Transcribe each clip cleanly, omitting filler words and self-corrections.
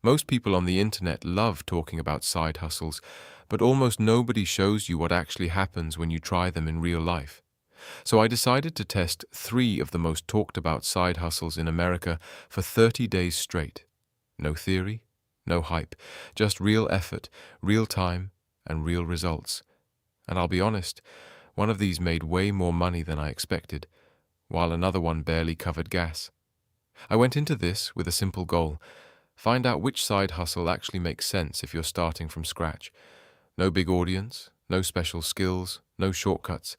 Most people on the internet love talking about side hustles, but almost nobody shows you what actually happens when you try them in real life. So I decided to test three of the most talked about side hustles in America for 30 days straight. No theory, no hype, just real effort, real time, and real results. And I'll be honest, one of these made way more money than I expected, while another one barely covered gas. I went into this with a simple goal: find out which side hustle actually makes sense if you're starting from scratch. No big audience, no special skills, no shortcuts,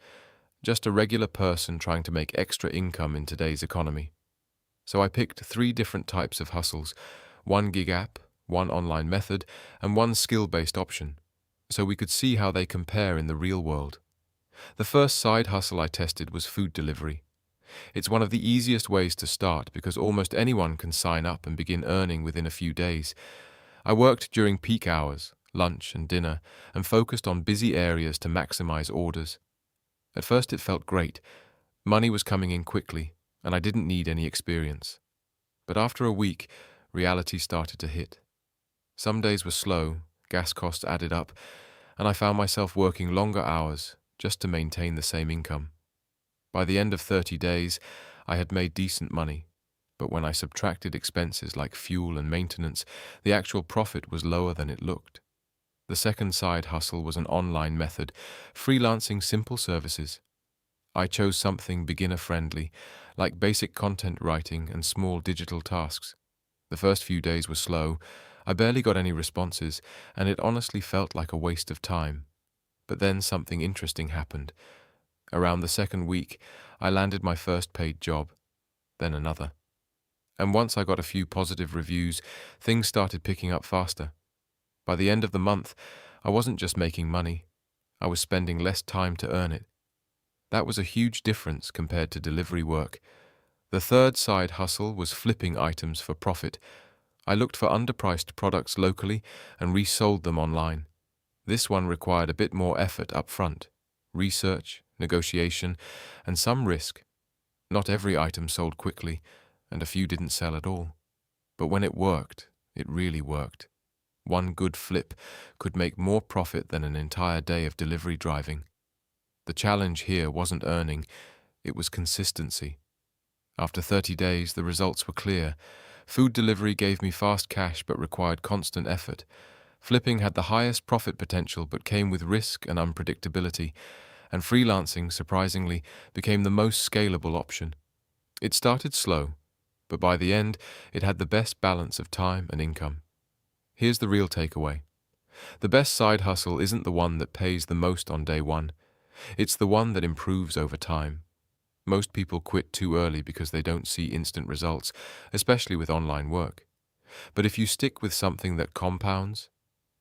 just a regular person trying to make extra income in today's economy. So I picked three different types of hustles: one gig app, one online method, and one skill-based option, so we could see how they compare in the real world. The first side hustle I tested was food delivery. It's one of the easiest ways to start because almost anyone can sign up and begin earning within a few days. I worked during peak hours, lunch and dinner, and focused on busy areas to maximize orders. At first it felt great. Money was coming in quickly, and I didn't need any experience. But after a week, reality started to hit. Some days were slow, gas costs added up, and I found myself working longer hours just to maintain the same income. By the end of 30 days, I had made decent money, but when I subtracted expenses like fuel and maintenance, the actual profit was lower than it looked. The second side hustle was an online method, freelancing simple services. I chose something beginner-friendly, like basic content writing and small digital tasks. The first few days were slow. I barely got any responses, and it honestly felt like a waste of time. But then something interesting happened. Around the second week, I landed my first paid job, then another. And once I got a few positive reviews, things started picking up faster. By the end of the month, I wasn't just making money, I was spending less time to earn it. That was a huge difference compared to delivery work. The third side hustle was flipping items for profit. I looked for underpriced products locally and resold them online. This one required a bit more effort up front: research, negotiation, and some risk. Not every item sold quickly, and a few didn't sell at all. But when it worked, it really worked. One good flip could make more profit than an entire day of delivery driving. The challenge here wasn't earning, it was consistency. After 30 days, the results were clear. Food delivery gave me fast cash but required constant effort. Flipping had the highest profit potential but came with risk and unpredictability. And freelancing, surprisingly, became the most scalable option. It started slow, but by the end, it had the best balance of time and income. Here's the real takeaway. The best side hustle isn't the one that pays the most on day one. It's the one that improves over time. Most people quit too early because they don't see instant results, especially with online work. But if you stick with something that compounds,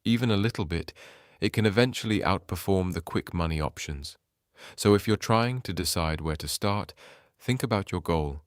even a little bit, it can eventually outperform the quick money options. So if you're trying to decide where to start, think about your goal.